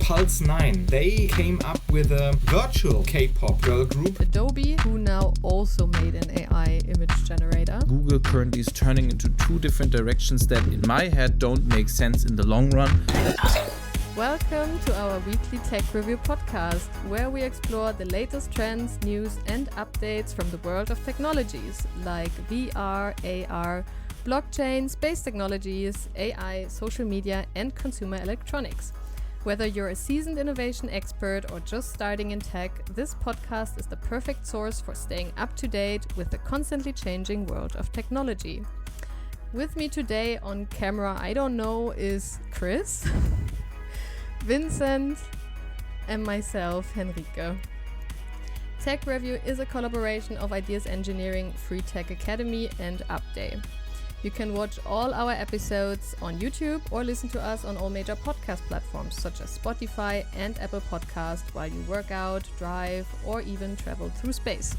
Pulse 9. They came up with a virtual K-pop girl group. Adobe, who now also made an AI image generator. Google currently is turning into two different directions that in my head don't make sense in the long run. Welcome to our weekly Tech Review podcast, where we explore the latest trends, news and updates from the world of technologies like VR, AR, blockchain, space technologies, AI, social media and consumer electronics. Whether you're a seasoned innovation expert or just starting in tech, this podcast is the perfect source for staying up to date with the constantly changing world of technology. With me today on camera, I don't know, is Chris, Vincent, and myself, Henrike. Tech Review is a collaboration of Ideas Engineering, Free Tech Academy, and Upday. You can watch all our episodes on YouTube or listen to us on all major podcast platforms such as Spotify and Apple Podcast while you work out, drive, or even travel through space.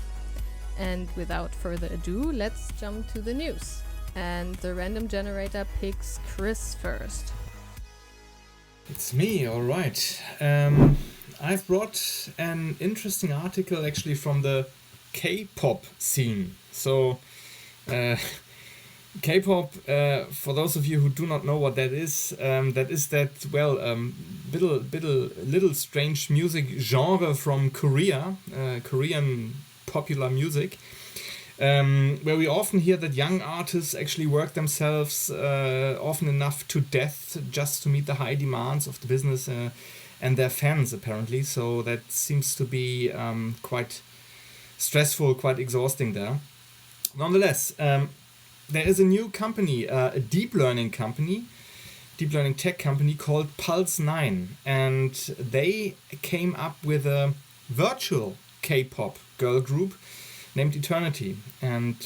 And without further ado, let's jump to the news. And the random generator picks Chris first. It's me, all right. I've brought an interesting article actually from the K-pop scene. So, K-pop, for those of you who do not know what that is little strange music genre from Korea, Korean popular music, where we often hear that young artists actually work themselves often enough to death just to meet the high demands of the business and their fans, apparently. So that seems to be quite stressful, quite exhausting there. Nonetheless, there is a new company, a deep learning tech company called Pulse 9, and they came up with a virtual K-pop girl group named Eternity. And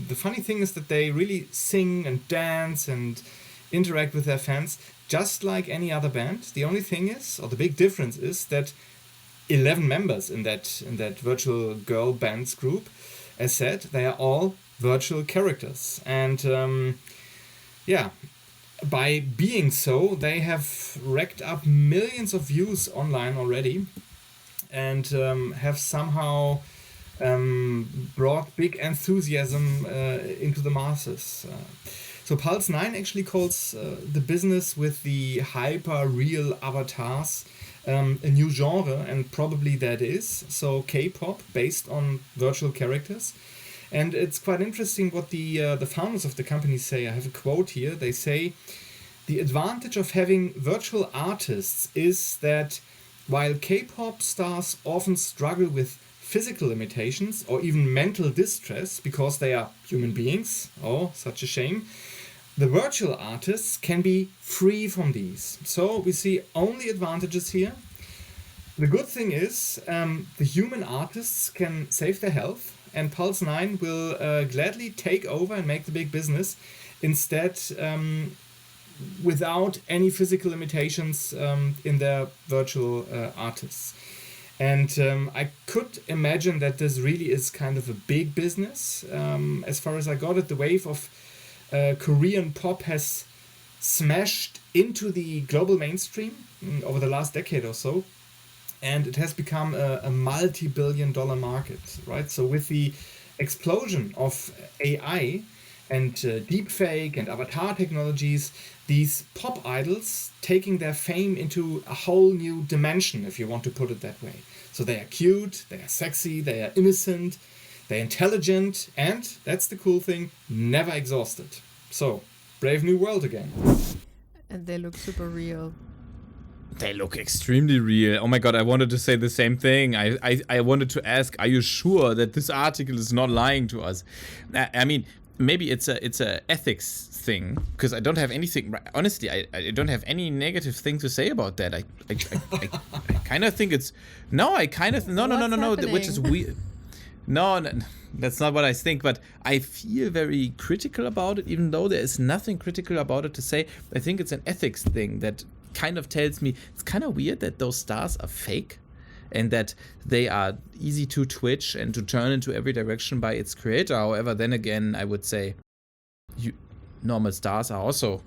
the funny thing is that they really sing and dance and interact with their fans just like any other band. The only thing is, or the big difference is, that 11 members in that virtual girl bands group, as said, they are all virtual characters. And by being so, they have racked up millions of views online already and have somehow brought big enthusiasm into the masses. So Pulse 9 actually calls the business with the hyper-real avatars a new genre, and probably that is. So K-pop based on virtual characters. And it's quite interesting what the founders of the company say. I have a quote here. They say, "The advantage of having virtual artists is that while K-pop stars often struggle with physical limitations or even mental distress because they are human beings, oh, such a shame, the virtual artists can be free from these." So we see only advantages here. The good thing is the human artists can save their health, and Pulse 9 will gladly take over and make the big business instead, without any physical limitations in their virtual artists. And I could imagine that this really is kind of a big business. As far as I got it, the wave of Korean pop has smashed into the global mainstream over the last decade or so. And it has become a multi-billion-dollar market, right? So with the explosion of AI and deepfake and avatar technologies, these pop idols taking their fame into a whole new dimension, if you want to put it that way. So they are cute, they are sexy, they are innocent, they're intelligent, and that's the cool thing, never exhausted. So, brave new world again. And they look super real. They look extremely real. Oh my god, I wanted to say the same thing. I wanted to ask, are you sure that this article is not lying to us? I mean, maybe it's a ethics thing, because I don't have anything, honestly, I don't have any negative thing to say about that. I kind of think it's, no, which is weird. No, that's not what I think, but I feel very critical about it, even though there is nothing critical about it to say. I think it's an ethics thing that kind of tells me it's kind of weird that those stars are fake and that they are easy to twitch and to turn into every direction by its creator. However, then again, I would say normal stars are also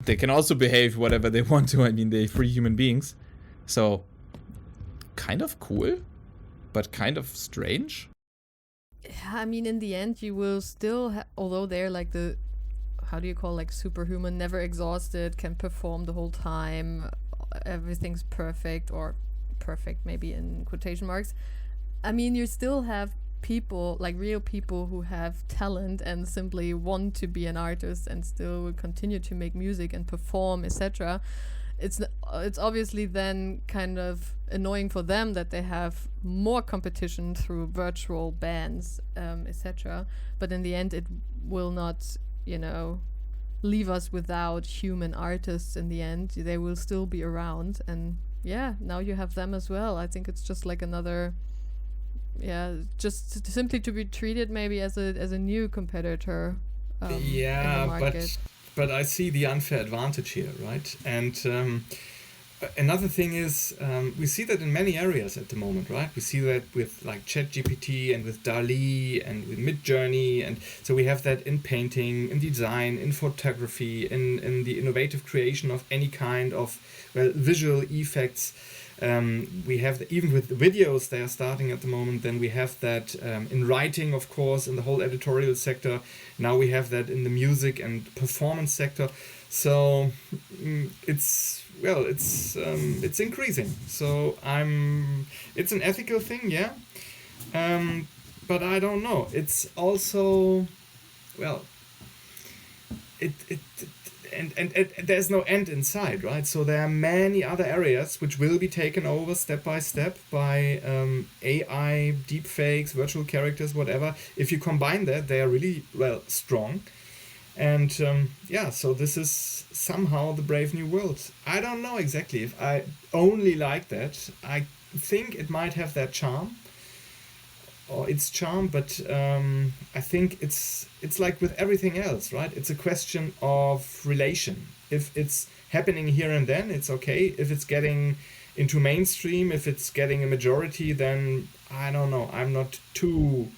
they can also behave whatever they want to. I mean, they're free human beings. So, kind of cool, but kind of strange. Yeah, I mean, in the end, you will still, although they're like the, how do you call, like superhuman, never exhausted, can perform the whole time, everything's perfect, or perfect maybe in quotation marks. I mean, you still have people, like real people who have talent and simply want to be an artist and still will continue to make music and perform, etc. It's obviously then kind of annoying for them that they have more competition through virtual bands, etc. But in the end, it will not, leave us without human artists. In the end, they will still be around, and yeah, now you have them as well. I think it's just like another, just simply to be treated maybe as a new competitor. In the market. But I see the unfair advantage here, right? And another thing is, we see that in many areas at the moment, right? We see that with like ChatGPT and with DALL-E and with Midjourney, and so we have that in painting, in design, in photography, in the innovative creation of any kind of visual effects. We have even with the videos they are starting at the moment. Then we have that in writing, of course, in the whole editorial sector. Now we have that in the music and performance sector. So it's increasing. So it's an ethical thing, yeah. But I don't know. It's also And there's no end in sight, right? So there are many other areas which will be taken over step by step by AI, deepfakes, virtual characters, whatever. If you combine that, they are really, strong. And so this is somehow the brave new world. I don't know exactly if I only like that. I think it might have that charm. Or its charm, but I think it's like with everything else, right? It's a question of relation. If it's happening here and then, it's okay. If it's getting into mainstream, if it's getting a majority, then I don't know. I'm not too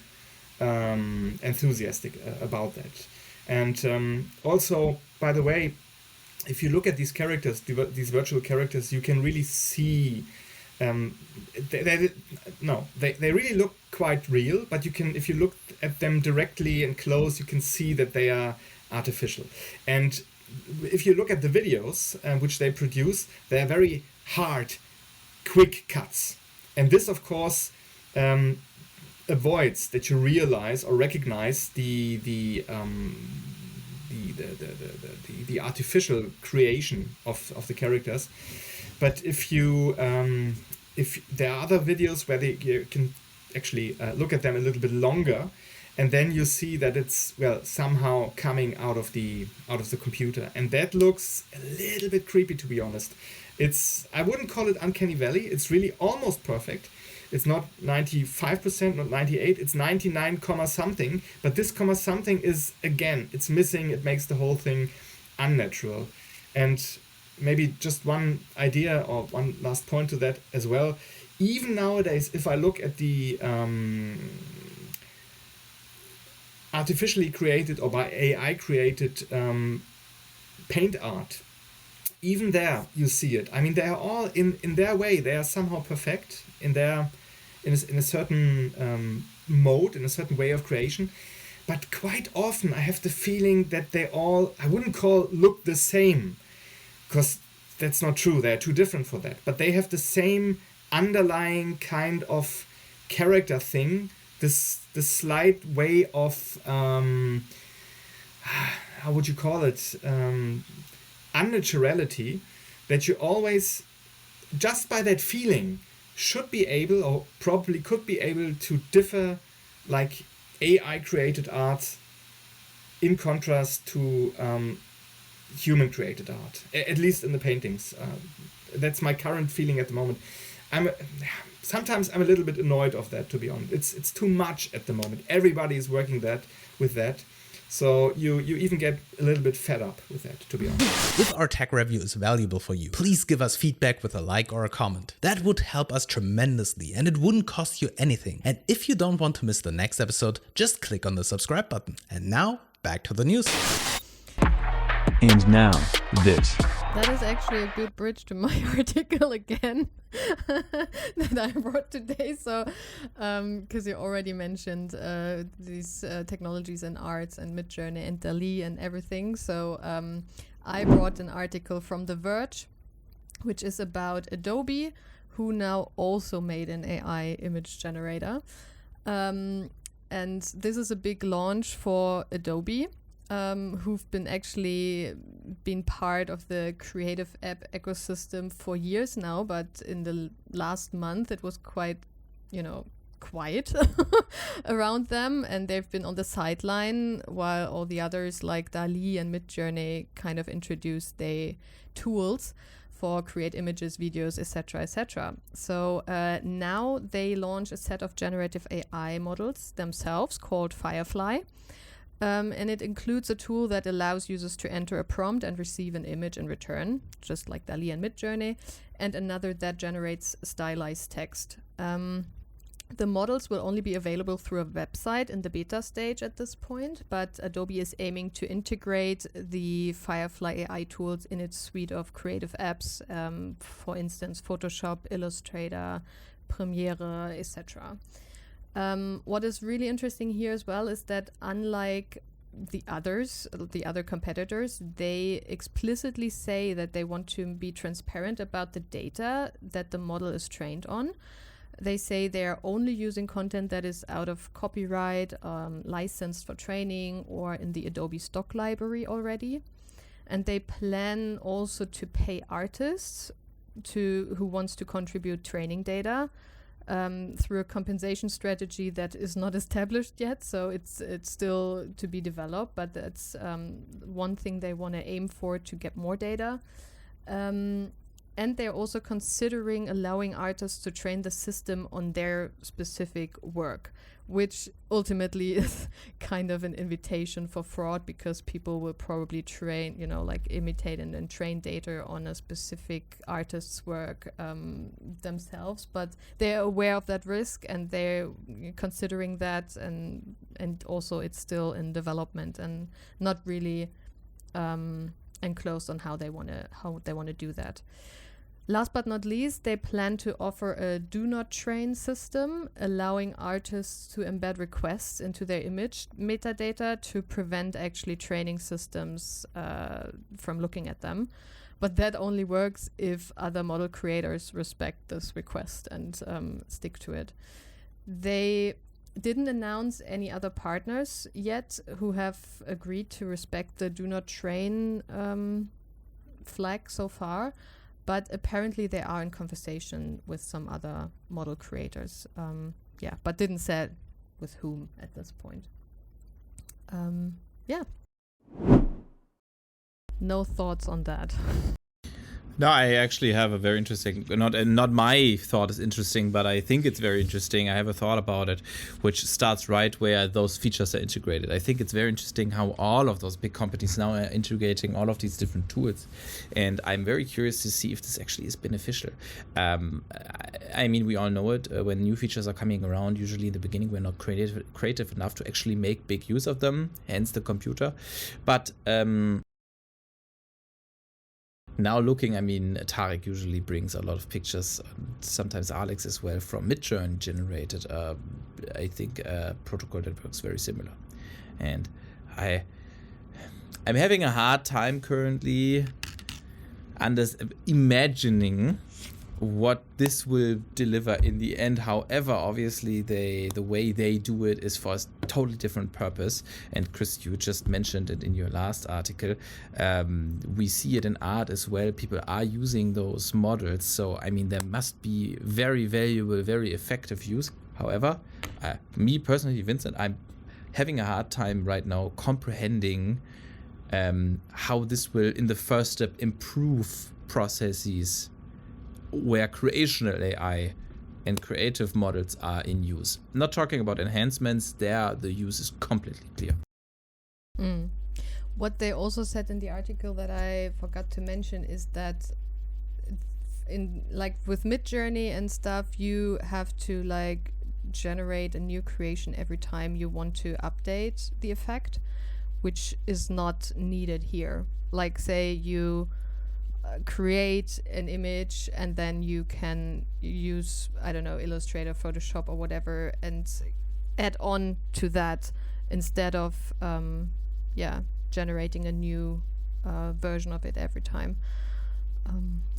enthusiastic about that. And also, by the way, if you look at these characters, these virtual characters, you can really see. They really look quite real, but if you look at them directly and close, you can see that they are artificial. And if you look at the videos which they produce, they are very hard, quick cuts. And this, of course, avoids that you realize or recognize the artificial creation of the characters. But if there are other videos where you can actually look at them a little bit longer, and then you see that it's somehow coming out of the computer, and that looks a little bit creepy, to be honest. I wouldn't call it uncanny valley. It's really almost perfect. It's not 95%, not 98%. It's 99 comma something. But this comma something is, again, it's missing. It makes the whole thing unnatural. And maybe just one idea or one last point to that as well. Even nowadays, if I look at the artificially created or by AI created paint art, even there you see it. I mean, they are all in their way. They are somehow perfect in a certain mode, in a certain way of creation. But quite often I have the feeling that they all, I wouldn't look the same, because that's not true. They're too different for that. But they have the same underlying kind of character thing, this slight way of, how would you call it, unnaturality, that you always, just by that feeling, should be able or probably could be able to differ like AI created art in contrast to human created art, at least in the paintings. That's my current feeling at the moment. Sometimes I'm a little bit annoyed of that, to be honest. It's too much at the moment. Everybody is working with that. So you even get a little bit fed up with that, to be honest. If our tech review is valuable for you, please give us feedback with a like or a comment. That would help us tremendously and it wouldn't cost you anything. And if you don't want to miss the next episode, just click on the subscribe button. And now, back to the news. And now, this. That is actually a good bridge to my article again that I wrote today. So, because you already mentioned these technologies and arts and Midjourney and DALL-E and everything. So, I brought an article from The Verge, which is about Adobe, who now also made an AI image generator. And this is a big launch for Adobe. Who've been part of the creative app ecosystem for years now, but in the last month it was quite, quiet around them, and they've been on the sideline while all the others like DALL-E and Midjourney kind of introduced their tools for create images, videos, etc., etc. So now they launch a set of generative AI models themselves called Firefly. And it includes a tool that allows users to enter a prompt and receive an image in return, just like DALL-E and Midjourney, and another that generates stylized text. The models will only be available through a website in the beta stage at this point, but Adobe is aiming to integrate the Firefly AI tools in its suite of creative apps, for instance, Photoshop, Illustrator, Premiere, etc. What is really interesting here as well is that unlike the other competitors, they explicitly say that they want to be transparent about the data that the model is trained on. They say they are only using content that is out of copyright, licensed for training, or in the Adobe stock library already. And they plan also to pay artists who wants to contribute training data. Through a compensation strategy that is not established yet, so it's still to be developed, but that's one thing they want to aim for, to get more data. And they're also considering allowing artists to train the system on their specific work, which ultimately is kind of an invitation for fraud, because people will probably train, imitate and train data on a specific artist's work themselves. But they're aware of that risk, and they're considering that, and also it's still in development and not really enclosed on how they want to do that. Last but not least, they plan to offer a do not train system, allowing artists to embed requests into their image metadata to prevent actually training systems from looking at them. But that only works if other model creators respect this request and stick to it. They didn't announce any other partners yet who have agreed to respect the do not train flag so far. But apparently they are in conversation with some other model creators. But didn't say with whom at this point. No thoughts on that. No, I actually have a very interesting, not my thought is interesting, but I think it's very interesting. I have a thought about it, which starts right where those features are integrated. I think it's very interesting how all of those big companies now are integrating all of these different tools. And I'm very curious to see if this actually is beneficial. I mean, we all know it. When new features are coming around, usually in the beginning, we're not creative enough to actually make big use of them, hence the computer. But now looking, I mean, Tarek usually brings a lot of pictures, sometimes Alex as well, from Midjourney generated, I think, a protocol that works very similar. And I'm having a hard time currently imagining what this will deliver in the end. However, obviously the way they do it is for a totally different purpose. And Chris, you just mentioned it in your last article. We see it in art as well. People are using those models. So, I mean, there must be very valuable, very effective use. However, me personally, Vincent, I'm having a hard time right now comprehending how this will, in the first step, improve processes where creational AI and creative models are in use. Not talking about enhancements, there the use is completely clear. What they also said in the article that I forgot to mention is that in with Midjourney and stuff, you have to generate a new creation every time you want to update the effect, which is not needed here. like say you create an image and then you can use, I don't know, Illustrator, Photoshop or whatever, and add on to that instead of generating a new version of it every time,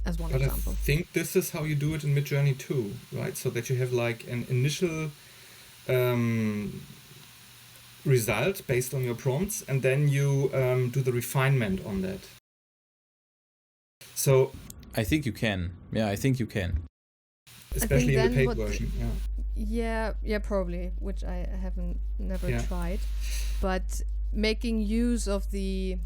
as one example. I think this is how you do it in Midjourney too, right? So that you have like an initial result based on your prompts, and then you do the refinement on that. So I think you can. Yeah, I think you can. Especially in the paid version. Yeah, probably, which I haven't never tried. But making use of the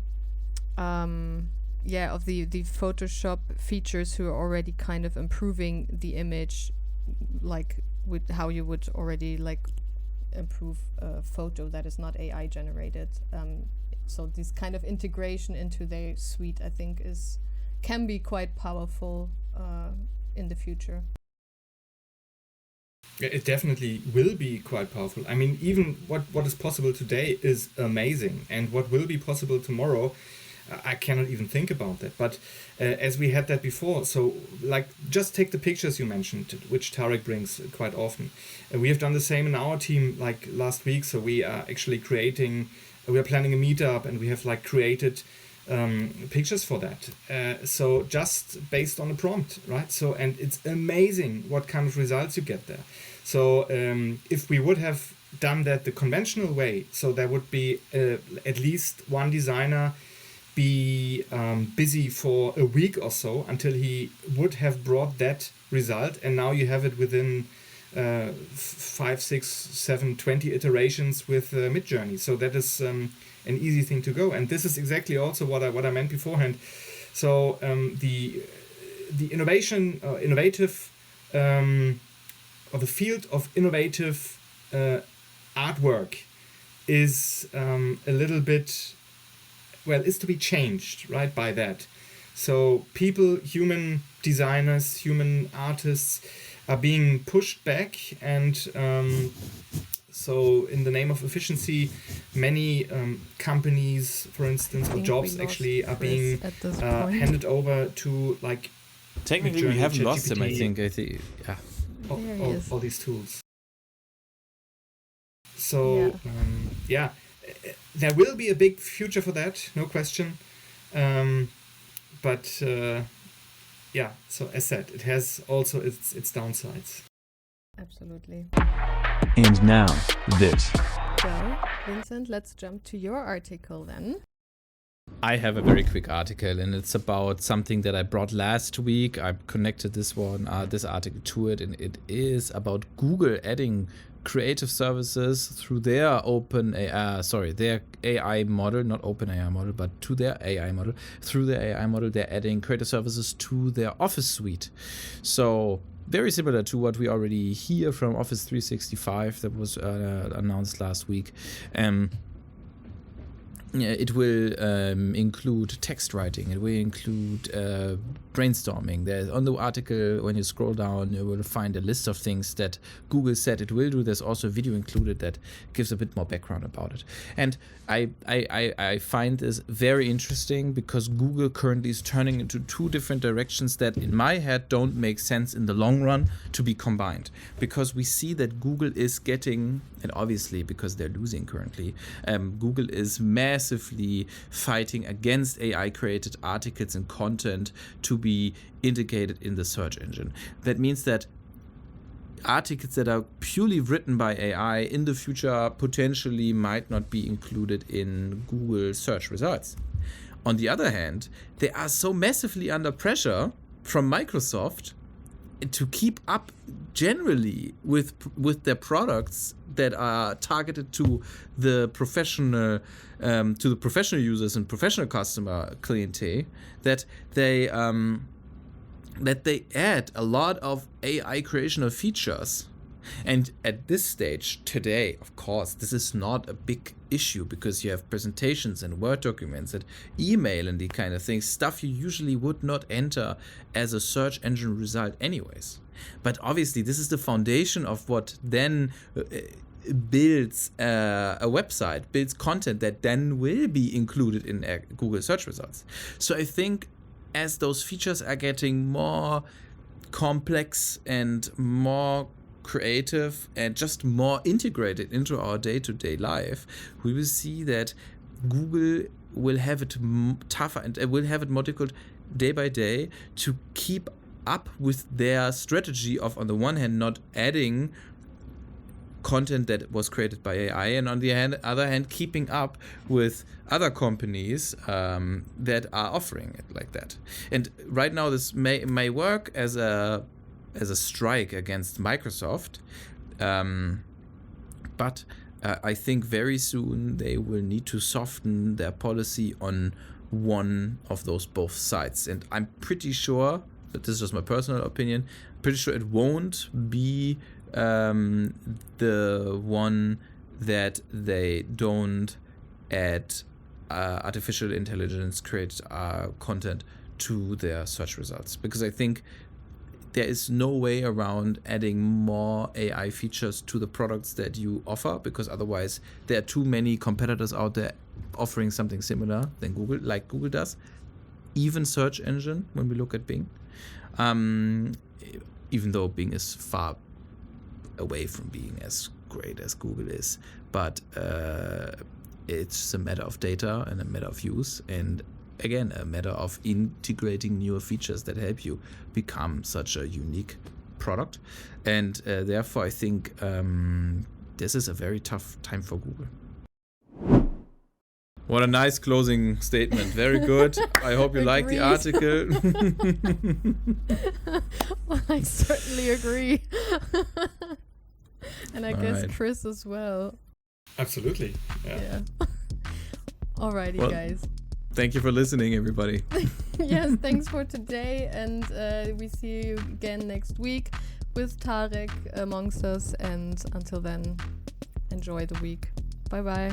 the Photoshop features who are already kind of improving the image, like with how you would already like improve a photo that is not AI generated. So this kind of integration into their suite, I think, can be quite powerful in the future. It definitely will be quite powerful. I mean, even what is possible today is amazing, and what will be possible tomorrow, I cannot even think about that. But as we had that before, so like just take the pictures you mentioned, which Tarek brings quite often. We have done the same in our team like last week. So we are actually we are planning a meetup, and we have like created pictures for that. So just based on a prompt, right? So, and it's amazing what kind of results you get there. So if we would have done that the conventional way, so there would be at least one designer be busy for a week or so until he would have brought that result, and now you have it within 5, 6, 7, 20 iterations with Midjourney. So that is an easy thing to go, and this is exactly also what I meant beforehand. So the innovative or the field of innovative artwork is a little bit, well, is to be changed, right, by that. So people, human designers, human artists are being pushed back, and so in the name of efficiency, many companies, for instance, or jobs actually are being handed over to like... Technically, we haven't lost him, I think. Yeah. All these tools. So, there will be a big future for that, no question. But so as said, it has also its downsides. Absolutely. And now, this. So, Vincent, let's jump to your article then. I have a very quick article, and it's about something that I brought last week. I connected this article to it, and it is about Google adding creative services through their their AI model, not OpenAI model, but to their AI model. Through their AI model, they're adding creative services to their Office suite. So very similar to what we already hear from Office 365 that was announced last week. It will include text writing. It will include brainstorming. There's on the article, when you scroll down, you will find a list of things that Google said it will do. There's also a video included that gives a bit more background about it. And I find this very interesting because Google currently is turning into two different directions that in my head don't make sense in the long run to be combined. Because we see that Google is getting, and obviously because they're losing currently, Google is massively fighting against AI-created articles and content to be indicated in the search engine. That means that articles that are purely written by AI in the future potentially might not be included in Google search results. On the other hand, they are so massively under pressure from Microsoft to keep up generally with their products that are targeted to the professional users and professional customer clientele, that they add a lot of AI creational features. And at this stage today, of course, this is not a big issue because you have presentations and Word documents and email and the kind of things, stuff you usually would not enter as a search engine result anyways. But obviously, this is the foundation of what then builds a website, builds content that then will be included in Google search results. So I think as those features are getting more complex and more creative and just more integrated into our day-to-day life, we will see that Google will have it tougher and will have it more difficult day by day to keep up with their strategy of, on the one hand, not adding content that was created by AI, and on the other hand, keeping up with other companies that are offering it like that. And right now, this may work as a strike against Microsoft, but I think very soon they will need to soften their policy on one of those both sides. And I'm pretty sure, but this is just my personal opinion, pretty sure it won't be the one that they don't add artificial intelligence created content to their search results, because I think there is no way around adding more AI features to the products that you offer, because otherwise there are too many competitors out there offering something similar than Google, like Google does. Even search engine, when we look at Bing, even though Bing is far away from being as great as Google is, but it's a matter of data and a matter of use, and again a matter of integrating newer features that help you become such a unique product. And therefore I think this is a very tough time for Google. What a nice closing statement. Very good. I hope you like the article. Well, I certainly agree. And I guess right. Chris as well. Absolutely. Yeah. Alrighty, Well, guys. Thank you for listening, everybody. Yes, thanks for today. And we see you again next week with Tarek amongst us. And until then, enjoy the week. Bye-bye.